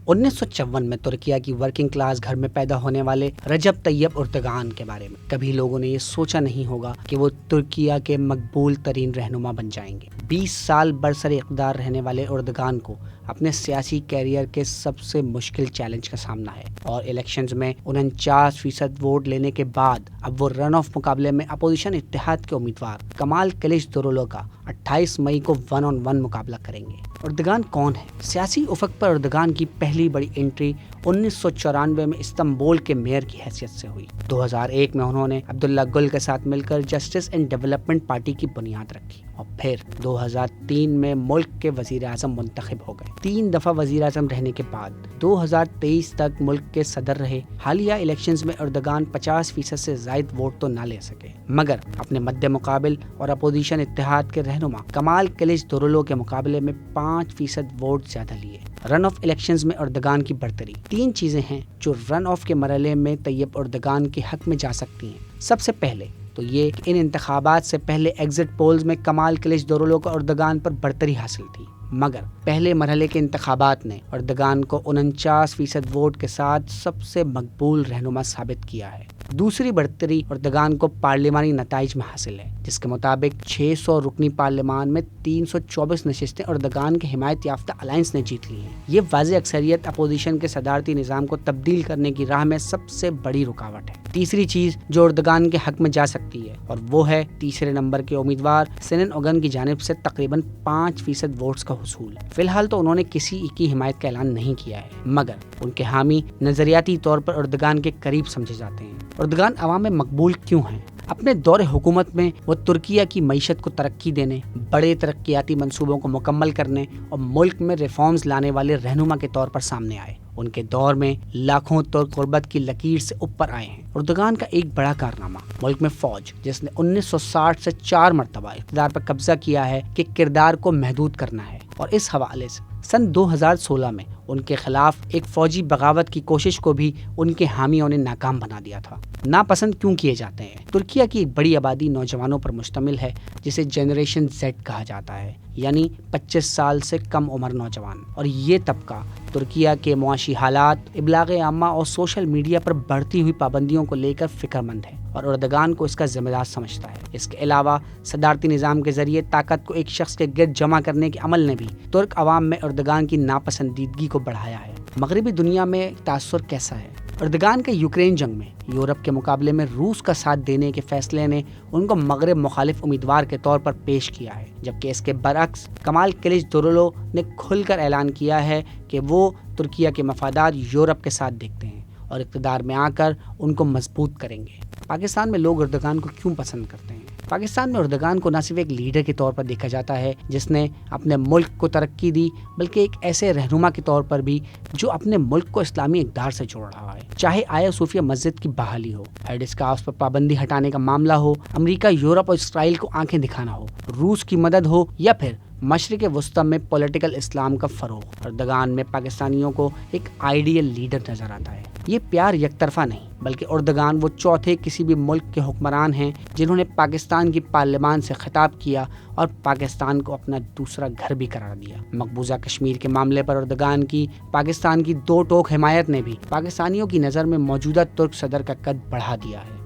1954 میں ترکیہ کی working class گھر میں پیدا ہونے والے رجب طیب اردگان کے بارے میں کبھی لوگوں نے یہ سوچا نہیں ہوگا کہ وہ ترکیہ کے مقبول ترین رہنما بن جائیں گے۔ 20 سال برسر اقتدار رہنے والے اردگان کو اپنے سیاسی کیریئر کے سب سے مشکل چیلنج کا سامنا ہے، اور الیکشنز میں 49% ووٹ لینے کے بعد اب وہ رن آف مقابلے میں اپوزیشن اتحاد کے امیدوار کمال کلچدارولو کا 28 مئی کو 1 on 1 مقابلہ کریں گے۔ اردگان کون ہے؟ سیاسی افق پر اردگان کی پہلی بڑی انٹری 1994 میں استنبول کے میئر کی حیثیت سے ہوئی۔ 2001 میں انہوں نے عبداللہ گل کے ساتھ مل کر جسٹس اینڈ ڈیولپمنٹ پارٹی کی بنیاد رکھی، اور پھر 2003 میں ملک کے وزیر اعظم منتخب ہو گئے۔ 3 دفعہ وزیر اعظم رہنے کے بعد 2023 تک ملک کے صدر رہے۔ حالیہ الیکشنز میں اردگان 50% سے زائد ووٹ تو نہ لے سکے، مگر اپنے مد مقابل اور اپوزیشن اتحاد کے رہنما کمال کلچدارولو کے مقابلے میں 5% ووٹ زیادہ لیے۔ رن آف الیکشنز میں اردگان کی برتری۔ 3 چیزیں ہیں جو رن آف کے مرحلے میں طیب اردگان کے حق میں جا سکتی ہیں۔ سب سے پہلے تو یہ کہ ان انتخابات سے پہلے ایگزٹ پولز میں کمال کلچدارولو کو اردگان پر برتری حاصل تھی، مگر پہلے مرحلے کے انتخابات نے اردگان کو 49% ووٹ کے ساتھ سب سے مقبول رہنما ثابت کیا ہے۔ دوسری برتری اردگان کو پارلیمانی نتائج میں حاصل ہے، جس کے مطابق 600 رکنی پارلیمان میں 324 نشستیں اردگان کے حمایت یافتہ الائنس نے جیت لی ہیں۔ یہ واضح اکثریت اپوزیشن کے صدارتی نظام کو تبدیل کرنے کی راہ میں سب سے بڑی رکاوٹ ہے۔ تیسری چیز جو اردگان کے حق میں جا سکتی ہے، اور وہ ہے تیسرے نمبر کے امیدوار سنن اوگن کی جانب سے تقریباً 5% ووٹس کا حصول۔ فی الحال تو انہوں نے کسی کی حمایت کا اعلان نہیں کیا ہے، مگر ان کے حامی نظریاتی طور پر اردگان کے قریب سمجھے جاتے ہیں۔ اردگان عوام میں مقبول کیوں ہیں؟ اپنے دور حکومت میں وہ ترکیہ کی معیشت کو ترقی دینے، بڑے ترقیاتی منصوبوں کو مکمل کرنے اور ملک میں ریفارمز لانے والے رہنما کے طور پر سامنے آئے۔ ان کے دور میں لاکھوں ترک غربت کی لکیر سے اوپر آئے ہیں۔ اردگان کا ایک بڑا کارنامہ ملک میں فوج، جس نے 1960 سے 4 مرتبہ اقتدار پر قبضہ کیا ہے، کے کردار کو محدود کرنا ہے، اور اس حوالے سے سن 2016 میں ان کے خلاف ایک فوجی بغاوت کی کوشش کو بھی ان کے حامیوں نے ناکام بنا دیا تھا۔ ناپسند کیوں کیے جاتے ہیں؟ ترکیہ کی ایک بڑی آبادی نوجوانوں پر مشتمل ہے، جسے جنریشن زیڈ کہا جاتا ہے، یعنی 25 سال سے کم عمر نوجوان، اور یہ طبقہ ترکیہ کے معاشی حالات، ابلاغ عامہ اور سوشل میڈیا پر بڑھتی ہوئی پابندیوں کو لے کر فکر مند ہے، اور اردگان کو اس کا ذمہ دار سمجھتا ہے۔ اس کے علاوہ صدارتی نظام کے ذریعے طاقت کو ایک شخص کے گرد جمع کرنے کے عمل نے بھی ترک عوام میں اردگان کی ناپسندیدگی کو بڑھایا ہے۔ مغربی دنیا میں تاثر کیسا ہے؟ اردگان کے یوکرین جنگ میں یورپ کے مقابلے میں روس کا ساتھ دینے کے فیصلے نے ان کو مغرب مخالف امیدوار کے طور پر پیش کیا ہے، جبکہ اس کے برعکس کمال کلچدارولو نے کھل کر اعلان کیا ہے کہ وہ ترکیہ کے مفادات یورپ کے ساتھ دیکھتے ہیں اور اقتدار میں آ کر ان کو مضبوط کریں گے۔ پاکستان میں لوگ اردگان کو کیوں پسند کرتے ہیں؟ پاکستان میں اردگان کو نہ صرف ایک لیڈر کے طور پر دیکھا جاتا ہے جس نے اپنے ملک کو ترقی دی، بلکہ ایک ایسے رہنما کے طور پر بھی جو اپنے ملک کو اسلامی اقدار سے جوڑ رہا ہے۔ چاہے آیا صوفیہ مسجد کی بحالی ہو، ہیڈ اسکارفز پر پابندی ہٹانے کا معاملہ ہو، امریکہ، یورپ اور اسرائیل کو آنکھیں دکھانا ہو، روس کی مدد ہو، یا پھر مشرق وسطی میں پولیٹیکل اسلام کا فروغ، اردگان میں پاکستانیوں کو ایک آئیڈیل لیڈر نظر آتا ہے۔ یہ پیار یک طرفہ نہیں، بلکہ اردگان وہ چوتھے کسی بھی ملک کے حکمران ہیں جنہوں نے پاکستان کی پارلیمان سے خطاب کیا اور پاکستان کو اپنا دوسرا گھر بھی قرار دیا۔ مقبوضہ کشمیر کے معاملے پر اردگان کی پاکستان کی 2 ٹوک حمایت نے بھی پاکستانیوں کی نظر میں موجودہ ترک صدر کا قد بڑھا دیا ہے۔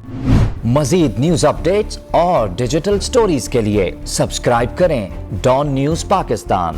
مزید نیوز اپڈیٹس اور ڈیجیٹل سٹوریز کے لیے سبسکرائب کریں ڈان نیوز پاکستان۔